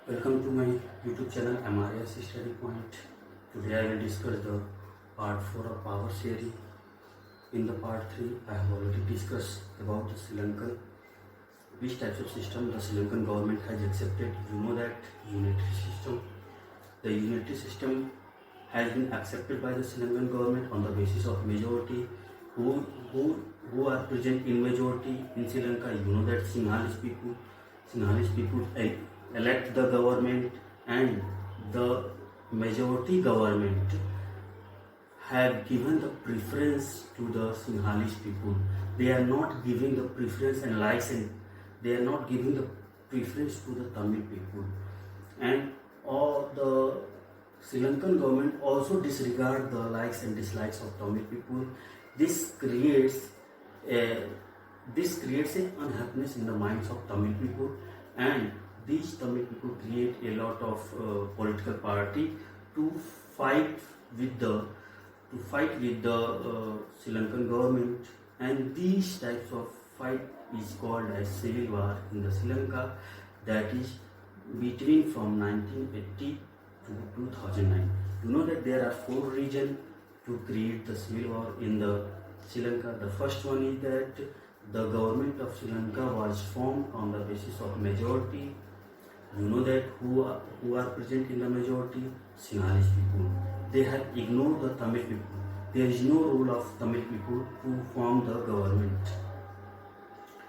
Welcome to my YouTube channel MRS Study Point. Today I will discuss the part 4 of power sharing. In the part 3 I have already discussed about the Sri Lankan, which types of system the Sri Lankan government has accepted. You know that unitary system. The unitary system has been accepted by the Sri Lankan government on the basis of majority. Who are present in majority in Sri Lanka? You know that Sinhalese people elect the government, and the majority government have given the preference to the Sinhalese people. They are not giving the preference and license. They are not giving the preference to the Tamil people, and all the Sri Lankan government also disregard the likes and dislikes of Tamil people. This creates a unhappiness in the minds of Tamil people, and these Tamil people create a lot of political party to fight with the Sri Lankan government, and these types of fight is called as civil war in the Sri Lanka, that is between from 1980 to 2009. You know that there are 4 regions to create the civil war in the Sri Lanka. The first one is that the government of Sri Lanka was formed on the basis of majority. You know that who are present in the majority? Sinhalese people. They have ignored the Tamil people. There is no role of Tamil people to form the government.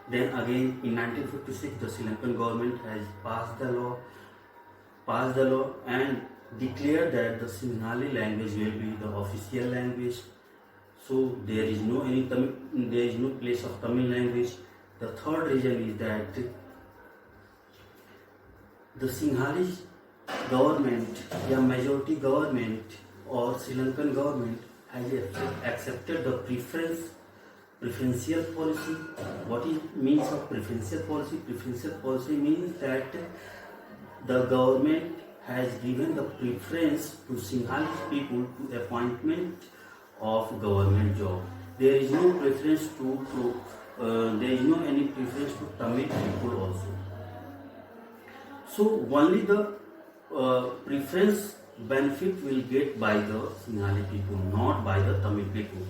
Then again in 1956 the Sri Lankan government has passed the law and declared that the Sinhali language will be the official language. So there is no place of Tamil language. The third reason is that the Sinhalese government, या majority government or Sri Lankan government has accepted the preferential policy. What is means of preferential policy? Preferential policy means that the government has given the preference to Sinhalese people to appointment of government job. There is no preference there is no any preference to Tamil people also. So only the preference benefit will get by the Sinhalese people, not by the Tamil people.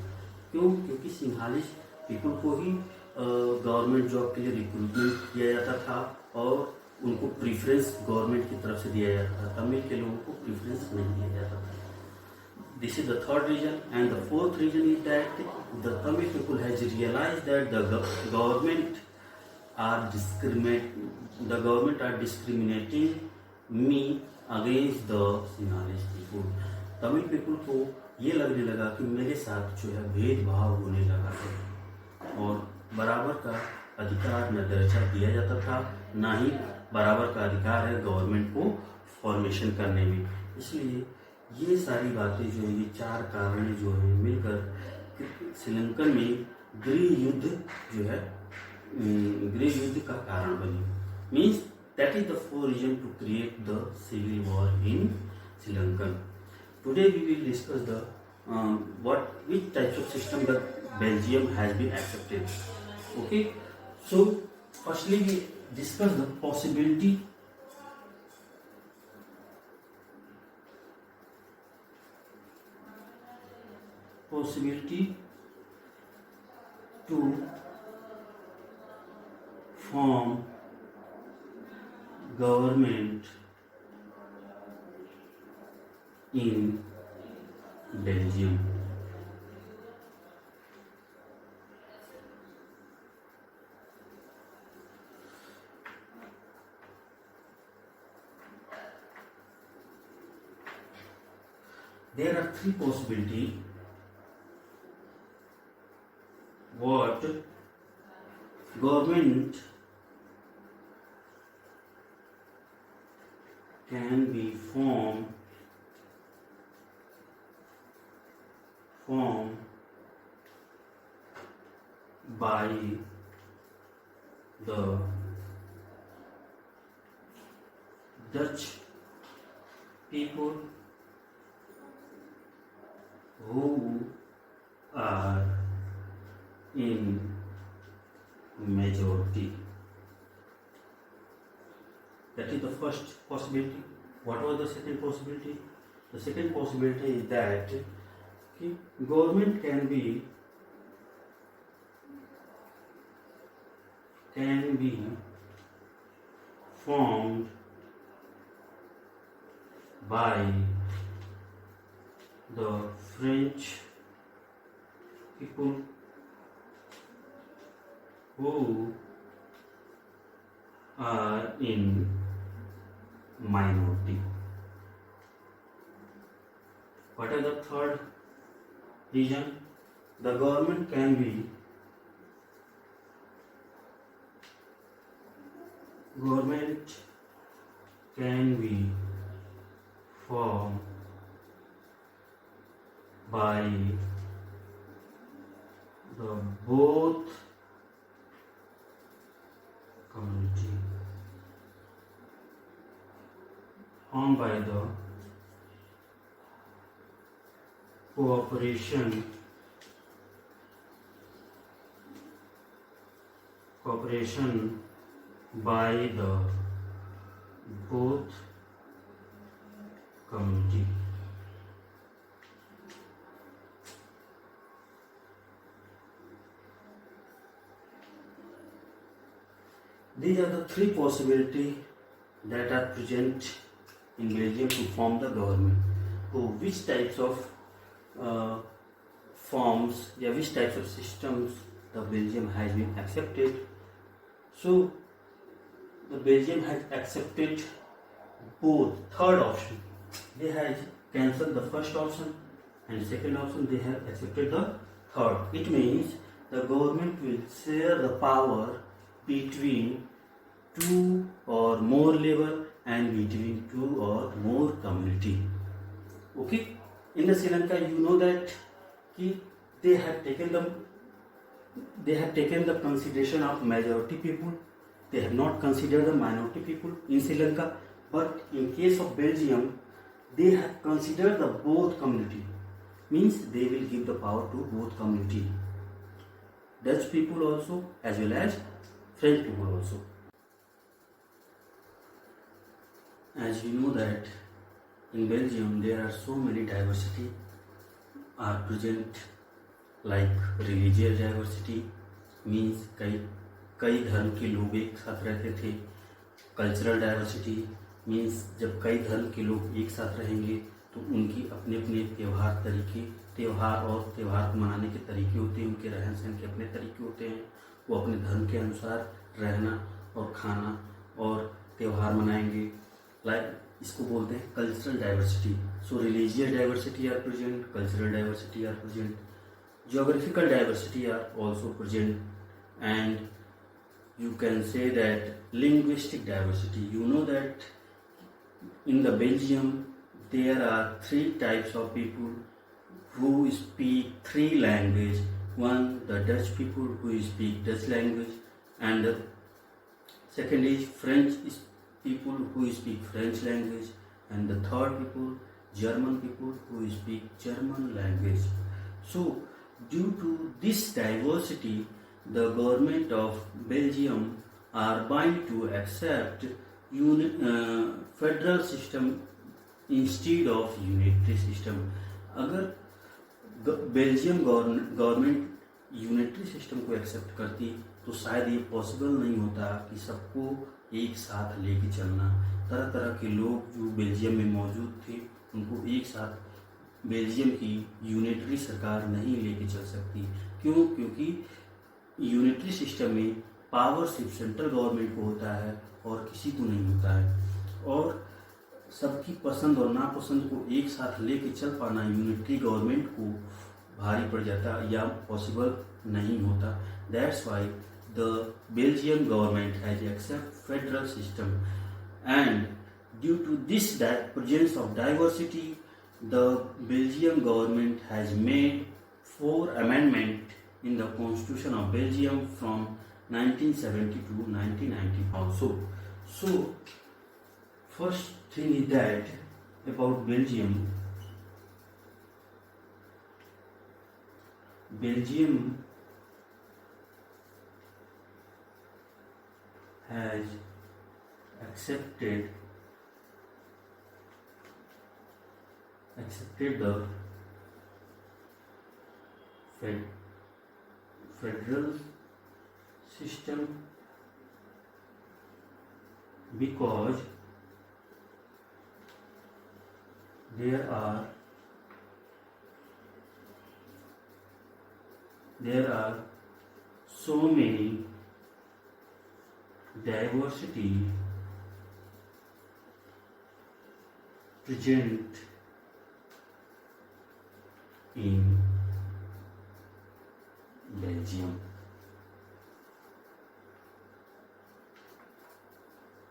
क्यों? क्योंकि Sinhalese people को ही government job के लिए recruitment किया जाता था और उनको प्रीफरेंस गवर्नमेंट की तरफ से दिया जाता था. तमिल के लोगों को प्रीफरेंस नहीं दिया जाता था. This is the third reason, and the fourth reason is that the Tamil people has realized that the government are discriminating me against the Sinhalese people. Tamil people को ये लगने लगा कि मेरे साथ जो है भेदभाव होने लगा है और बराबर का अधिकार न दर्जा दिया जाता था, ना ही बराबर का अधिकार है गवर्नमेंट को फॉर्मेशन करने में. इसलिए ये सारी बातें जो है, ये 4 कारण जो है मिलकर श्रीलंकन में गृह युद्ध का कारण बनी. Means that is the 4 reason to create the civil war in Sri Lankan. Today we will discuss the which types of system that Belgium has been accepted. Okay, so firstly we discuss the possibility to form government in Belgium. There are 3 possibilities what government can be formed by the Dutch people who are in majority. That is the first possibility. What was the second possibility? The second possibility is that government can be formed by the French people who are in minority. What is the third reason? The government can be formed by the both community, formed by the cooperation by the both community. These are the three possibilities that are present in Belgium to form the government. So which types of forms, which types of systems the Belgium has been accepted. So the Belgium has accepted both. Third option, they have cancelled the first option, and second option they have accepted the third. It means the government will share the power between two or more level and between two or more community. Okay, in the Sri Lanka, you know that they have taken the consideration of majority people. They have not considered the minority people in Sri Lanka. But in case of Belgium, they have considered the both community. Means they will give the power to both community. Dutch people also, as well as French people also. As you know that in Belgium there are so many diversity are present, like religious diversity, means कई धर्म के लोग एक साथ रहते थे. Cultural diversity means जब कई धर्म के लोग एक साथ रहेंगे तो उनकी अपने अपने त्यौहार और त्यौहार को मनाने के तरीके होते हैं, उनके रहन सहन के अपने तरीके होते हैं. वो अपने धर्म के अनुसार रहना और खाना और त्यौहार मनाएंगे. लाइक इसको बोलते हैं cultural diversity. So religious diversity are present, cultural diversity are present, geographical diversity are also present, and you can say that linguistic diversity. You know that in the Belgium there are three types of people who speak three languages. One, the Dutch people who speak Dutch language, and the second is French people who speak French language, and the third people, German people who speak German language. So due to this diversity, the government of Belgium are bound to accept federal system instead of unitary system. अगर Belgium government unitary system को accept करती तो शायद ये possible नहीं होता कि सबको एक साथ लेके चलना. तरह तरह के लोग जो बेल्जियम में मौजूद थे उनको एक साथ बेल्जियम की यूनिटरी सरकार नहीं लेके चल सकती. क्यों? क्योंकि यूनिटरी सिस्टम में पावर सिर्फ सेंट्रल गवर्नमेंट को होता है और किसी को नहीं होता है, और सबकी पसंद और नापसंद को एक साथ लेके चल पाना यूनिटरी गवर्नमेंट को भारी पड़ जाता या पॉसिबल नहीं होता. That's why the Belgium government has accept federal system, and due to this presence of diversity the Belgium government has made 4 amendments in the Constitution of Belgium from 1970 to 1990 also. So first thing is that about Belgium has accepted the federal system because there are so many diversity present in Belgium,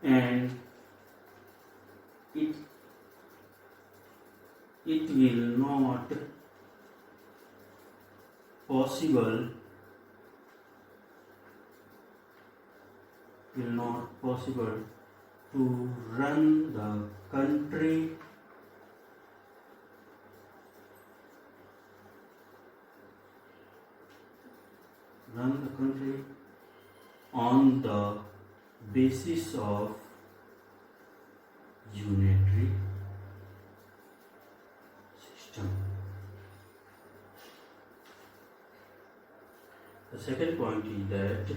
and it will not possible to run the country on the basis of unitary system. The second point is that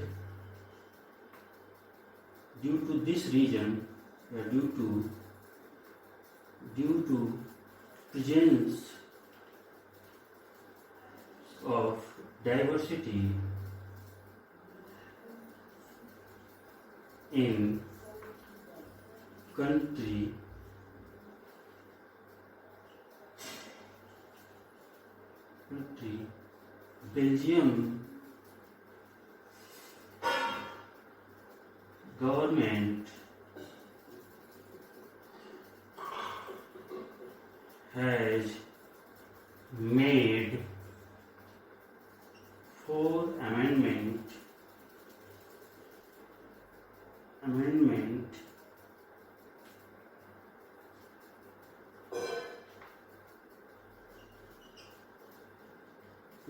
due to this reason, due to presence of diversity in country, Belgium government has made 4 amendment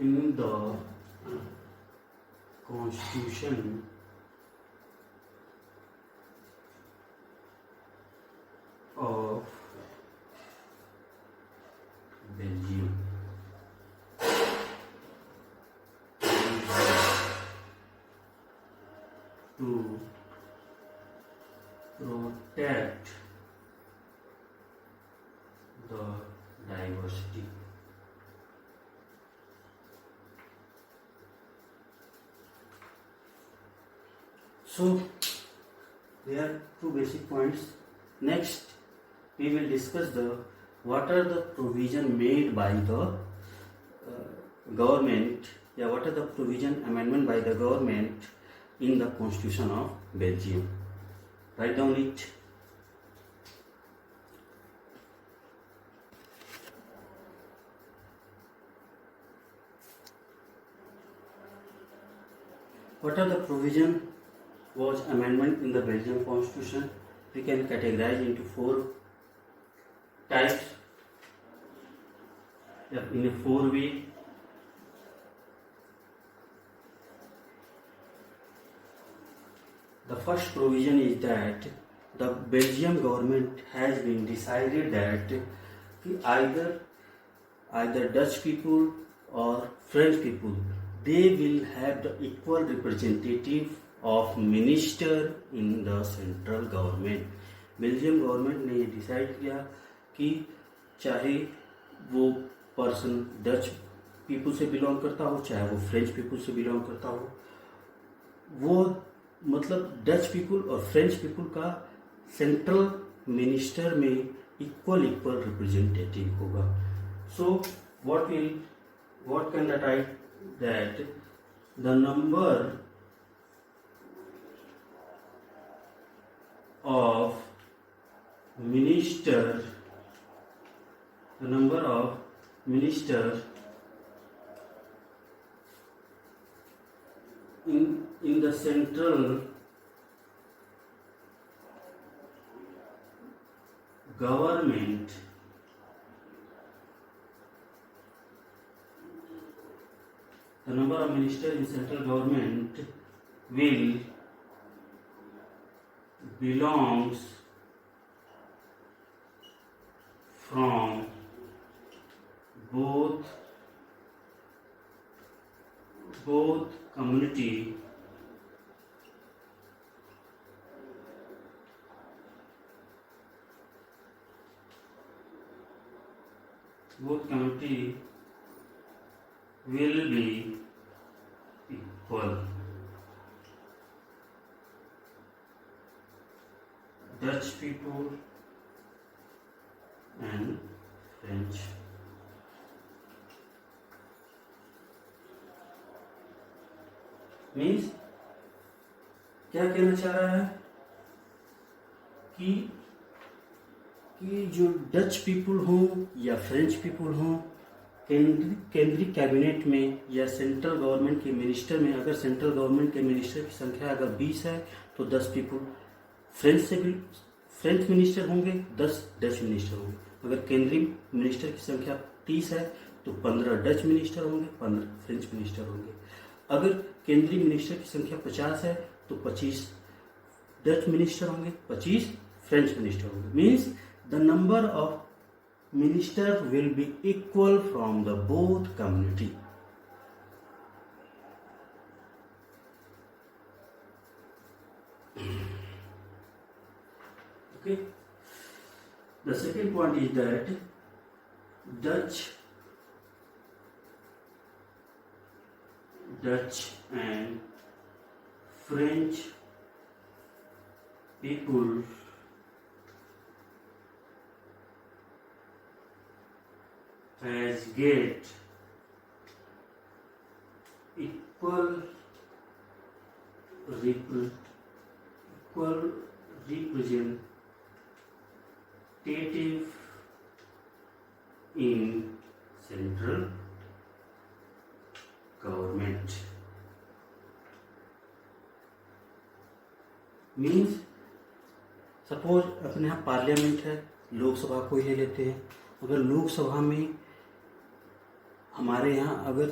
in the constitution of Belgium to protect the diversity. So there are 2 basic points. Next, we will discuss what are the provision made by the government, what are the provision amendment by the government in the Constitution of Belgium. Write down it. What are the provision was amendment in the Belgian Constitution? We can categorize into 4 types in a 4 way. The first provision is that the Belgian government has been decided that either Dutch people or French people, they will have the equal representative of minister in the central government. Belgium government ने ये decide किया कि चाहे वो person Dutch people से belong करता हो, चाहे वो फ्रेंच पीपल से बिलोंग करता हो, वो मतलब डच पीपल और फ्रेंच पीपल का सेंट्रल मिनिस्टर में इक्वल रिप्रेजेंटेटिव होगा. सो what can that write that the number of ministers in the central government the number of ministers in central government will belongs from both community will be equal. Dutch people and French. Means क्या कहना चाह रहा है कि जो Dutch people हों या French people हों, केंद्रीय कैबिनेट में या सेंट्रल गवर्नमेंट के मिनिस्टर में, अगर सेंट्रल गवर्नमेंट के मिनिस्टर की संख्या अगर 20 है तो 10 पीपुल फ्रेंच मिनिस्टर होंगे, 10 डच मिनिस्टर होंगे। अगर केंद्रीय मिनिस्टर की संख्या 30 है तो 15 डच मिनिस्टर होंगे, 15 फ्रेंच मिनिस्टर होंगे। अगर केंद्रीय मिनिस्टर की संख्या 50 है तो 25 डच मिनिस्टर होंगे, 25 फ्रेंच मिनिस्टर होंगे। Means the number of minister will be equal from the both community. Okay. The second point is that Dutch and French people has get equal representative in central government. Means suppose अपने यहाँ parliament है, लोकसभा को ही ले लेते हैं। अगर लोकसभा में हमारे यहाँ अगर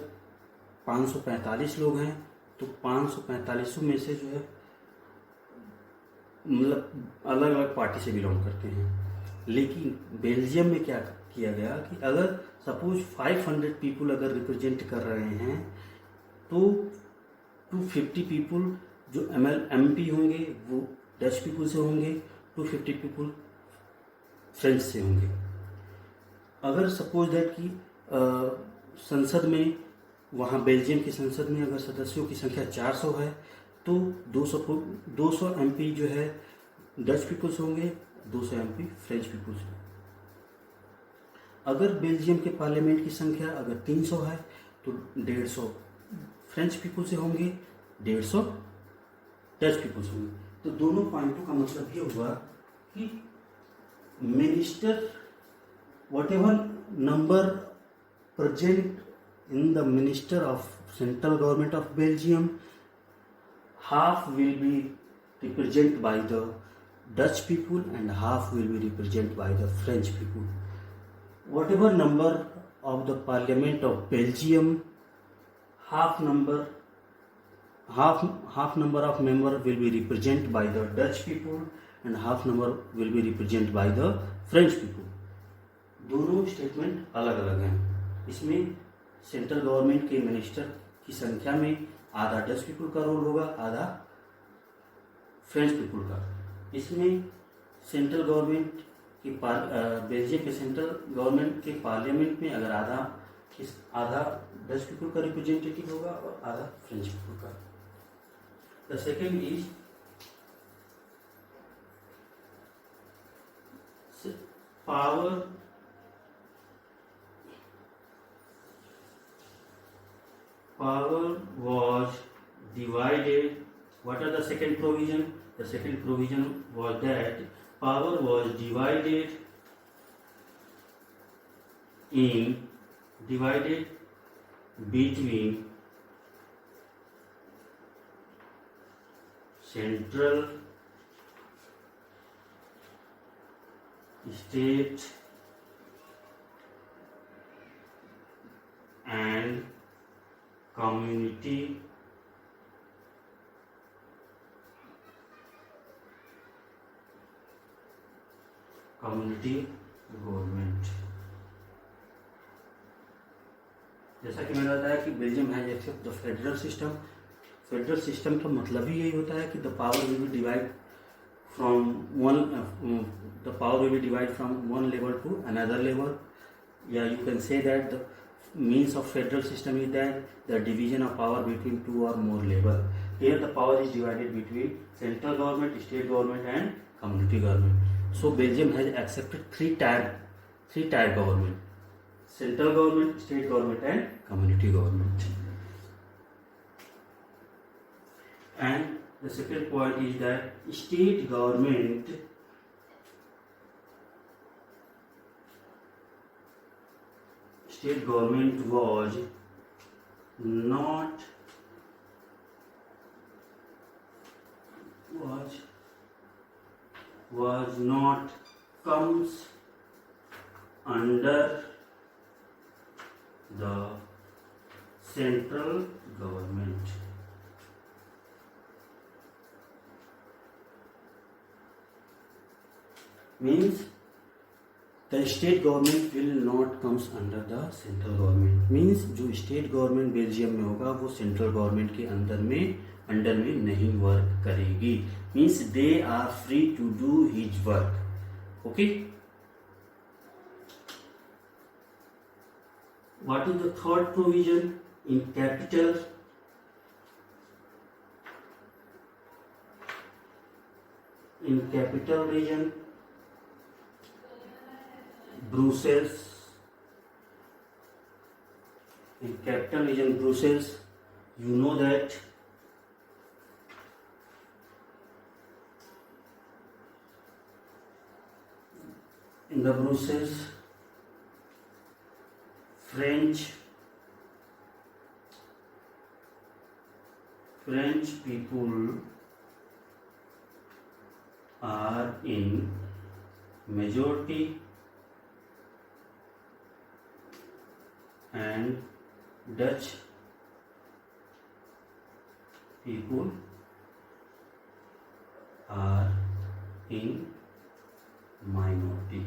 545 लोग हैं तो 545 में से जो है मतलब अलग अलग पार्टी से बिलोंग करते हैं। लेकिन बेल्जियम में क्या किया गया कि अगर सपोज 500 पीपुल अगर रिप्रेजेंट कर रहे हैं तो 250 पीपुल जो MP होंगे वो डच पीपुल से होंगे, 250 पीपुल फ्रेंच से होंगे। अगर सपोज दैट कि संसद में, वहाँ बेल्जियम की संसद में अगर सदस्यों की संख्या 400 है तो 200 MP जो है डच पीपुल से होंगे, 200 MP फ्रेंच पीपुल से। अगर बेल्जियम के पार्लियामेंट की संख्या अगर 300 है तो 150 फ्रेंच पीपुल से होंगे, 150 डच पीपुल से होंगे। तो दोनों पॉइंटों का मतलब ये हुआ कि minister whatever number present in the minister of central government of Belgium, half will be represented by the Dutch people and half will be represented by the French people. Whatever number of the parliament of Belgium, half number of member will be represented by the Dutch people and half number will be represented by the French people. दोनों statement अलग अलग हैं। इसमें central government के minister की संख्या में आधा डच पीपुल का रोल होगा, आधा फ्रेंच पीपुल का। इसमें सेंट्रल गवर्नमेंट की बेल्जियम के सेंट्रल गवर्नमेंट के पार्लियामेंट में अगर आधा डच पीपुल का रिप्रेजेंटेटिव होगा और आधा फ्रेंच पीपुल का। The second is power was divided. What are the second provision? The second provision was that power was divided between central, state and community community government. जैसा कि मैंने बताया कि Belgium has accept the federal system. Federal system का मतलब ही यही होता है कि the power will be divide from one level to another level, या you can say that the means of federal system is that the division of power between two or more level. Here the power is divided between central government, state government and community government. So Belgium has accepted three tier government: central government, state government and community government. And the second point is that state government was not comes under the central government. Means the state government will not comes under the central government. Means जो state government Belgium में होगा वो central government के under में नहीं work करेगी. Means they are free to do his work. Okay. What is the third provision in capital? In capital region, Brussels. In capital region Brussels, you know that in the Brussels, French people are in majority and Dutch people are in minority.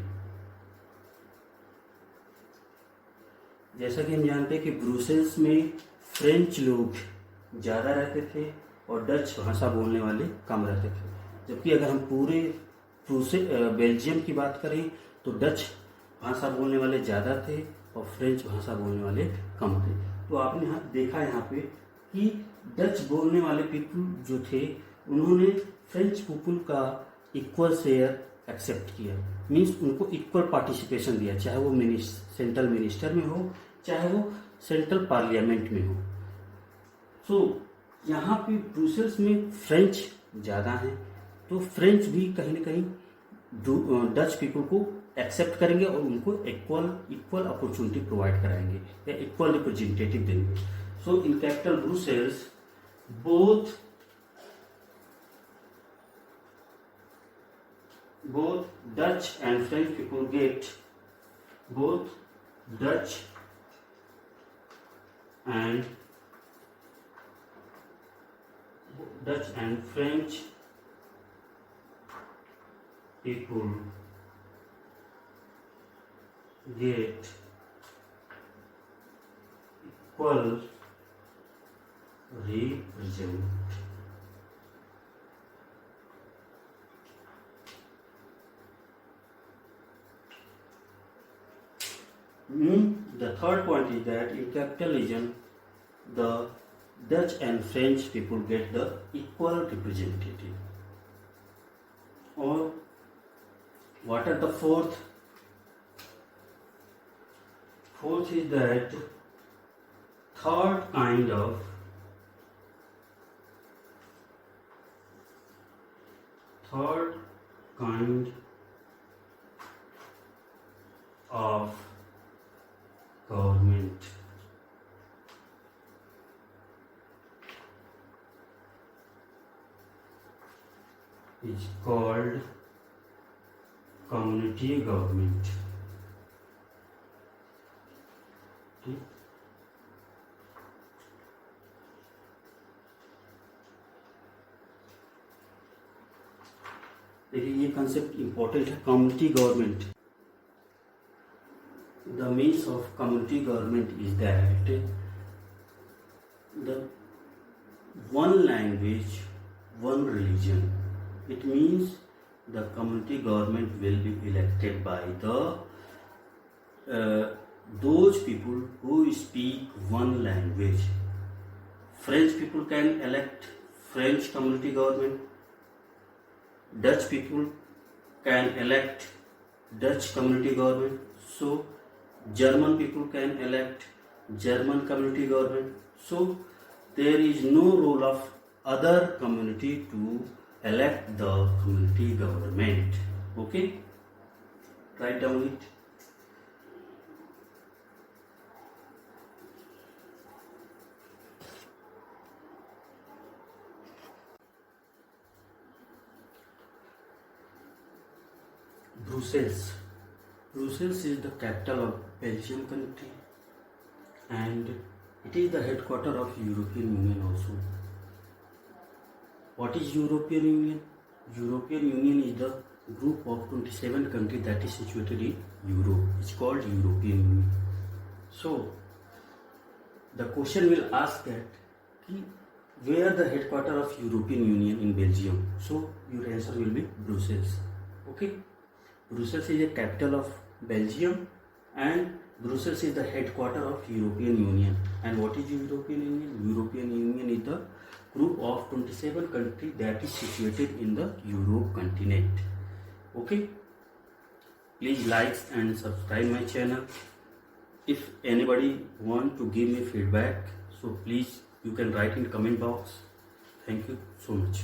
जैसा कि हम जानते हैं कि Brussels में French लोग ज़्यादा रहते थे और डच भाषा बोलने वाले कम रहते थे, जबकि अगर हम पूरे बेल्जियम की बात करें तो डच भाषा बोलने वाले ज़्यादा थे और फ्रेंच भाषा बोलने वाले कम थे. तो आपने देखा यहाँ पे कि डच बोलने वाले पीपल जो थे उन्होंने फ्रेंच पीपल का इक्वल शेयर एक्सेप्ट किया. मीन्स उनको इक्वल पार्टिसिपेशन दिया, चाहे वो सेंट्रल मिनिस्टर में हो चाहे वो सेंट्रल पार्लियामेंट में हो. सो यहाँ पे ब्रुसेल्स में फ्रेंच ज़्यादा हैं तो फ्रेंच भी कहीं ना कहीं डच पीपल को एक्सेप्ट करेंगे और उनको इक्वल अपॉर्चुनिटी प्रोवाइड कराएंगे या इक्वल रिप्रेजेंटेटिव देंगे. So in capital Brussels both Dutch and French people get both Dutch and French people get equal represent. The third point is that in capital region, the Dutch and French people get the equal representative. Or what are the fourth? Fourth is that third kind of government is called community government. देखिए ये concept important है, community government. The means of community government is that the one language, one religion. It means the community government will be elected by the those people who speak one language. French people can elect French community government. Dutch people can elect Dutch community government. So German people can elect German community government. So there is no role of other community to elect the community government. Okay, write down it. Brussels. Brussels is the capital of Belgium country and it is the headquarter of European Union also. What is European Union? European Union is the group of 27 countries that is situated in Europe. It's called European Union. So the question will ask that where the headquarter of European Union in Belgium? So your answer will be Brussels. Okay. Brussels is the capital of Belgium and Brussels is the headquarter of European Union. And what is European Union? European Union is the group of 27 countries that is situated in the Europe continent. Okay. Please like and subscribe my channel. If anybody want to give me feedback, so please you can write in comment box. Thank you so much.